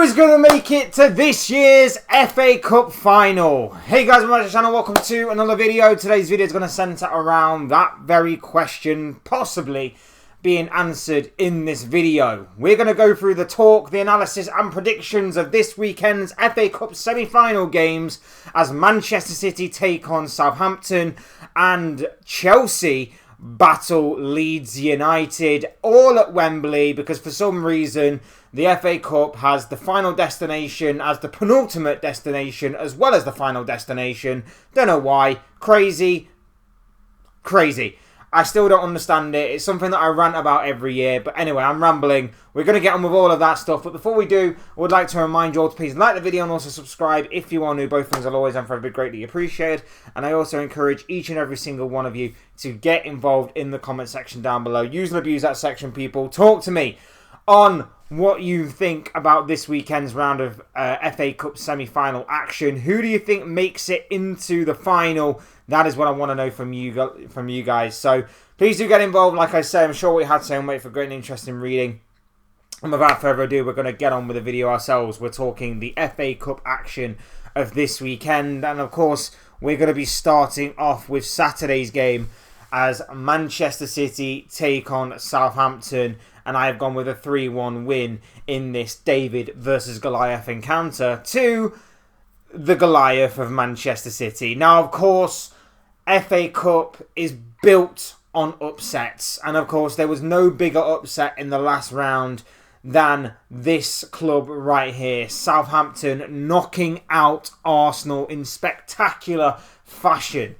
is going to make it to this year's FA Cup final? Hey guys, welcome to the channel. Welcome to another video. Today's video is going to centre around that very question possibly being answered in this video. We're going to go through the talk, the analysis and predictions of this weekend's FA Cup semi-final games as Manchester City take on Southampton and Chelsea battle Leeds United, all at Wembley, because for some reason the FA Cup has the final destination as the penultimate destination as well as the final destination. Don't know why. Crazy. I still don't understand it. It's something that I rant about every year. But anyway, I'm rambling. We're going to get on with all of that stuff. But before we do, I would like to remind you all to please like the video and also subscribe if you are new. Both things will always and forever be greatly appreciated. And I also encourage each and every single one of you to get involved in the comment section down below. Use and abuse that section, people. Talk to me on what you think about this weekend's round of FA Cup semi-final action. Who do you think makes it into the final? That is what I want to know from you guys. So please do get involved. Like I say, I'm sure what you had to say and wait for great and interesting reading. And without further ado, we're going to get on with the video ourselves. We're talking the FA Cup action of this weekend. And of course, we're going to be starting off with Saturday's game as Manchester City take on Southampton. And I have gone with a 3-1 win in this David versus Goliath encounter to the Goliath of Manchester City. Now, of course, FA Cup is built on upsets. And, of course, there was no bigger upset in the last round than this club right here. Southampton knocking out Arsenal in spectacular fashion.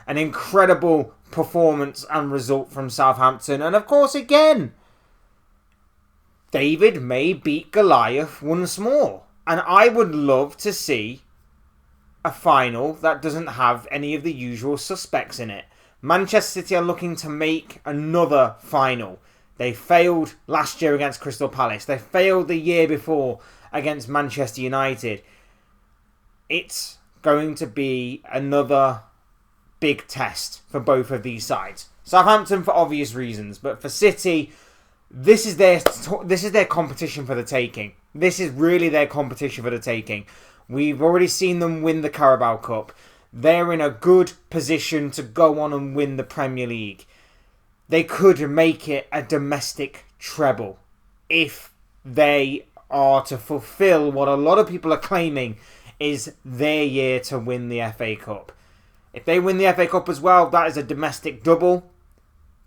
An incredible performance and result from Southampton. And, of course, again, David may beat Goliath once more. And I would love to see a final that doesn't have any of the usual suspects in it. Manchester City are looking to make another final. They failed last year against Crystal Palace. They failed the year before against Manchester United. It's going to be another big test for both of these sides. Southampton for obvious reasons, but for City, this is their competition for the taking. This is really their competition for the taking. We've already seen them win the Carabao Cup. They're in a good position to go on and win the Premier League. They could make it a domestic treble if they are to fulfill what a lot of people are claiming is their year to win the FA Cup. If they win the FA Cup as well, that is a domestic double.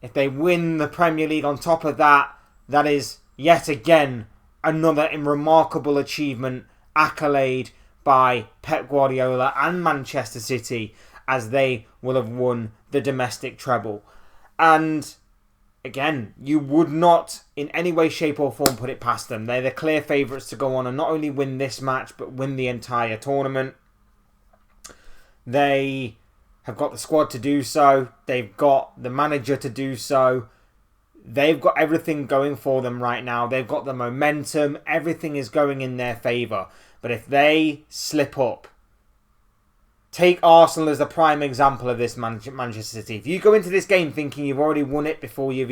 If they win the Premier League on top of that, that is yet again another remarkable achievement, accolade by Pep Guardiola and Manchester City, as they will have won the domestic treble. And again, you would not in any way, shape or form put it past them. They're the clear favourites to go on and not only win this match, but win the entire tournament. They have got the squad to do so. They've got the manager to do so. They've got everything going for them right now. They've got the momentum. Everything is going in their favour. But if they slip up, take Arsenal as the prime example of this Manchester City. If you go into this game thinking you've already won it before a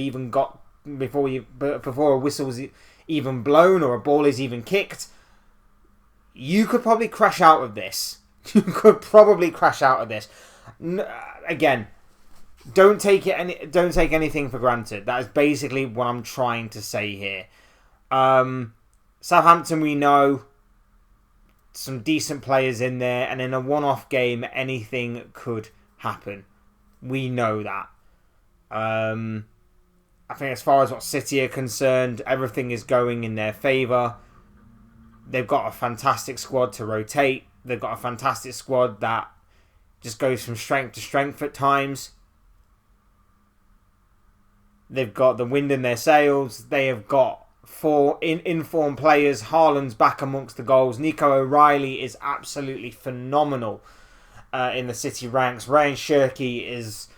whistle is even blown or a ball is even kicked, you could probably crash out of this. Again, don't take anything for granted. That is basically what I'm trying to say here. Southampton, we know some decent players in there, and in a one-off game, anything could happen. We know that. I think as far as what City are concerned, everything is going in their favour. They've got a fantastic squad to rotate. They've got a fantastic squad that just goes from strength to strength at times. They've got the wind in their sails. They have got four informed players. Haaland's back amongst the goals. Nico O'Reilly is absolutely phenomenal in the City ranks. Ryan Shirky is,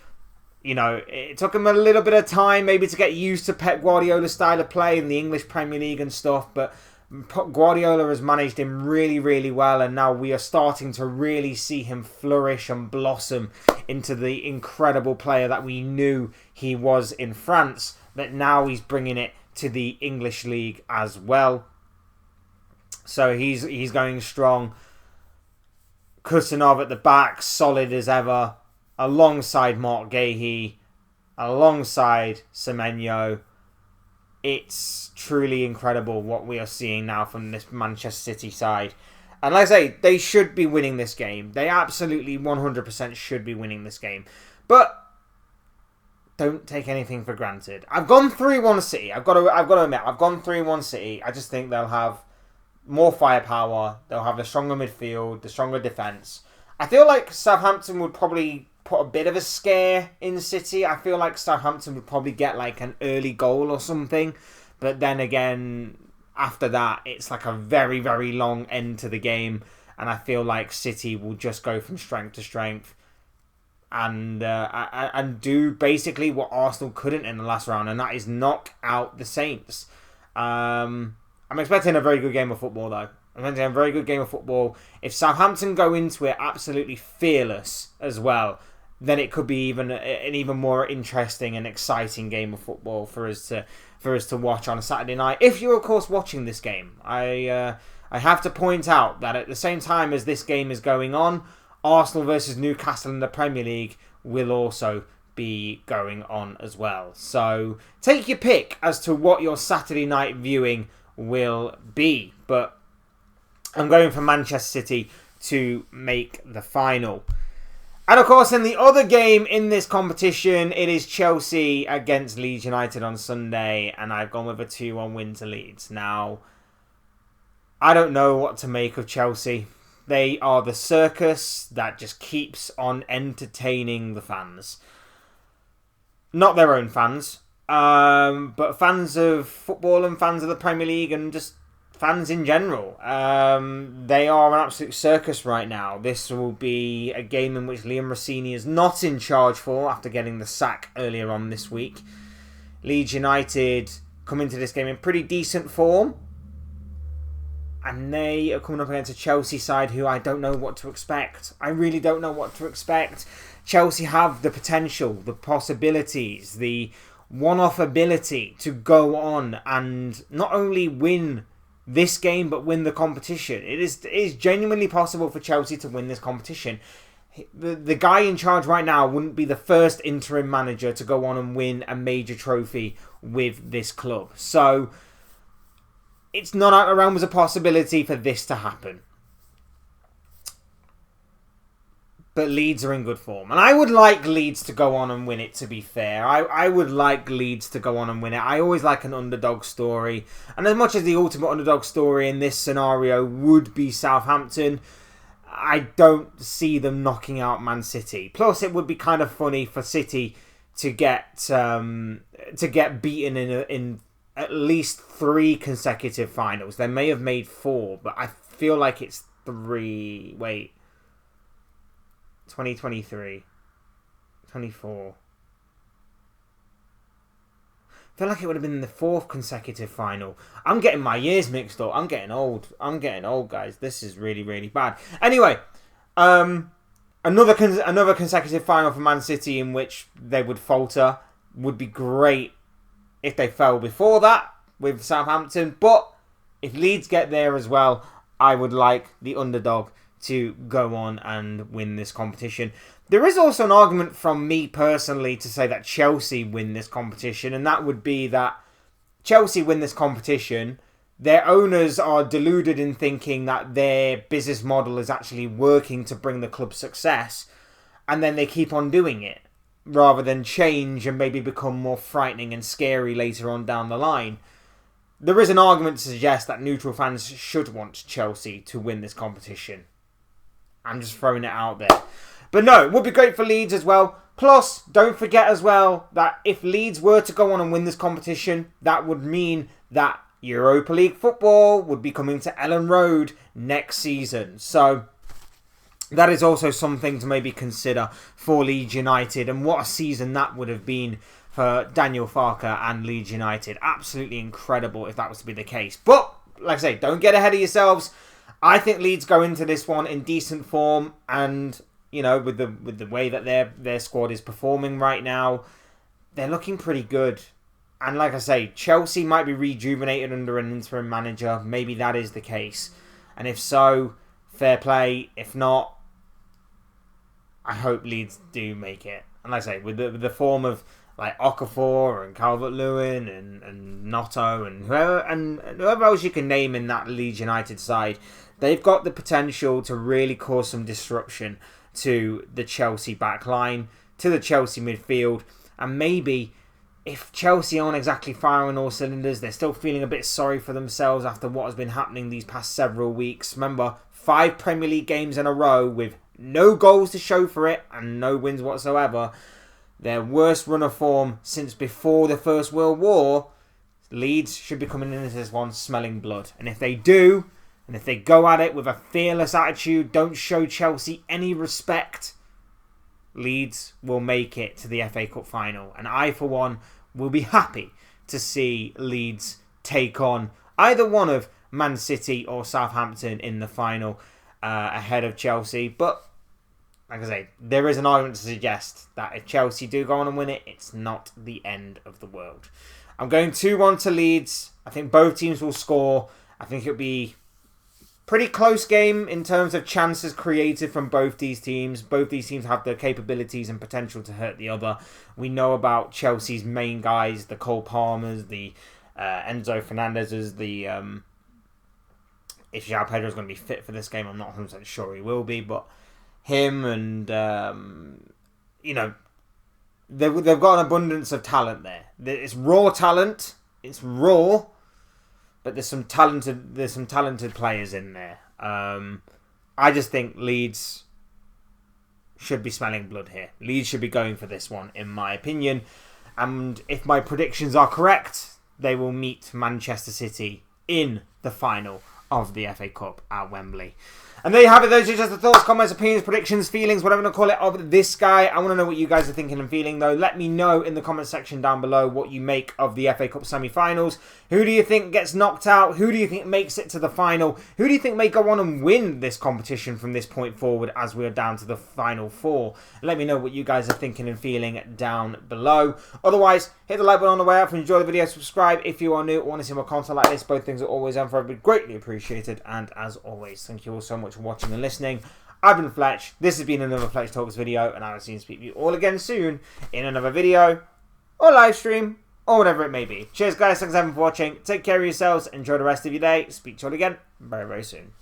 it took him a little bit of time maybe to get used to Pep Guardiola's style of play in the English Premier League and stuff, but Guardiola has managed him really, really well, and now we are starting to really see him flourish and blossom into the incredible player that we knew he was in France, but now he's bringing it to the English League as well. So he's going strong. Kusanov at the back, solid as ever, alongside Mark Gahey, alongside Semenyo. It's truly incredible what we are seeing now from this Manchester City side. And like I say, they should be winning this game. They absolutely 100% should be winning this game. But don't take anything for granted. I've gone 3-1 City. I've got to admit, I've gone 3-1 City. I just think they'll have more firepower. They'll have the stronger midfield, the stronger defence. I feel like Southampton would probably put a bit of a scare in City. I feel like Southampton would probably get like an early goal or something. But then again, after that, it's like a very, very long end to the game. And I feel like City will just go from strength to strength and do basically what Arsenal couldn't in the last round, and that is knock out the Saints. I'm expecting a very good game of football, though. I'm expecting a very good game of football. If Southampton go into it absolutely fearless as well, then it could be an even more interesting and exciting game of football for us to watch on a Saturday night. If you're, of course, watching this game, I have to point out that at the same time as this game is going on, Arsenal versus Newcastle in the Premier League will also be going on as well. So take your pick as to what your Saturday night viewing will be. But I'm going for Manchester City to make the final. And of course, in the other game in this competition, it is Chelsea against Leeds United on Sunday. And I've gone with a 2-1 win to Leeds. Now, I don't know what to make of Chelsea. They are the circus that just keeps on entertaining the fans. Not their own fans, but fans of football and fans of the Premier League and just fans in general. They are an absolute circus right now. This will be a game in which Liam Rossini is not in charge for after getting the sack earlier on this week. Leeds United come into this game in pretty decent form. And they are coming up against a Chelsea side who I don't know what to expect. I really don't know what to expect. Chelsea have the potential, the possibilities, the one-off ability to go on and not only win this game, but win the competition. It is genuinely possible for Chelsea to win this competition. The guy in charge right now wouldn't be the first interim manager to go on and win a major trophy with this club. So it's not out of the realm as a possibility for this to happen. But Leeds are in good form. And I would like Leeds to go on and win it, to be fair. I would like Leeds to go on and win it. I always like an underdog story. And as much as the ultimate underdog story in this scenario would be Southampton, I don't see them knocking out Man City. Plus, it would be kind of funny for City to get beaten in at least 3 consecutive finals. They may have made 4, but I feel like it's 3. Wait. 2023. 24. I feel like it would have been the 4th consecutive final. I'm getting my years mixed up. I'm getting old, guys. This is really, really bad. Anyway, another consecutive final for Man City in which they would falter would be great if they fell before that with Southampton. But if Leeds get there as well, I would like the underdog to go on and win this competition. There is also an argument from me personally to say that Chelsea win this competition, and that would be that Chelsea win this competition. Their owners are deluded in thinking that their business model is actually working to bring the club success, and then they keep on doing it rather than change and maybe become more frightening and scary later on down the line. There is an argument to suggest that neutral fans should want Chelsea to win this competition. I'm just throwing it out there. But no, it would be great for Leeds as well. Plus, don't forget as well that if Leeds were to go on and win this competition, that would mean that Europa League football would be coming to Ellen Road next season. So that is also something to maybe consider for Leeds United, and what a season that would have been for Daniel Farke and Leeds United. Absolutely incredible if that was to be the case. But, like I say, don't get ahead of yourselves. I think Leeds go into this one in decent form, and, you know, with the way that their squad is performing right now, they're looking pretty good. And like I say, Chelsea might be rejuvenated under an interim manager. Maybe that is the case. And if so, fair play. If not, I hope Leeds do make it. And like I say, with the form of like Okafor and Calvert-Lewin and Notto and whoever else you can name in that Leeds United side, they've got the potential to really cause some disruption to the Chelsea backline, to the Chelsea midfield, and maybe if Chelsea aren't exactly firing all cylinders, they're still feeling a bit sorry for themselves after what has been happening these past several weeks. Remember, 5 Premier League games in a row with no goals to show for it and no wins whatsoever. Their worst run of form since before the First World War. Leeds should be coming into this one smelling blood. And if they do, and if they go at it with a fearless attitude, don't show Chelsea any respect, Leeds will make it to the FA Cup final. And I, for one, will be happy to see Leeds take on either one of Man City or Southampton in the final ahead of Chelsea. But like I say, there is an argument to suggest that if Chelsea do go on and win it, it's not the end of the world. I'm going 2-1 to Leeds. I think both teams will score. I think it'll be pretty close game in terms of chances created from both these teams. Both these teams have the capabilities and potential to hurt the other. We know about Chelsea's main guys, the Cole Palmers, the Enzo Fernandez's, the if João Pedro is going to be fit for this game, I'm not 100% sure he will be, but him and they've got an abundance of talent there. It's raw talent. It's raw, but there's some talented players in there. I just think Leeds should be smelling blood here. Leeds should be going for this one, in my opinion. And if my predictions are correct, they will meet Manchester City in the final of the FA Cup at Wembley. And there you have it. Those are just the thoughts, comments, opinions, predictions, feelings, whatever you want to call it, of this guy. I want to know what you guys are thinking and feeling, though. Let me know in the comment section down below what you make of the FA Cup semi-finals. Who do you think gets knocked out? Who do you think makes it to the final? Who do you think may go on and win this competition from this point forward as we're down to the final 4? Let me know what you guys are thinking and feeling down below. Otherwise, hit the like button on the way out. If you enjoy the video, subscribe if you are new or want to see more content like this. Both things are always and forever greatly appreciated. And as always, thank you all so much for watching and listening. I've been Fletch. This has been another Fletch Talks video, and I will see you speak to you all again soon in another video or live stream or whatever it may be. Cheers, guys. Thanks for watching. Take care of yourselves. Enjoy the rest of your day. Speak to you all again very, very soon.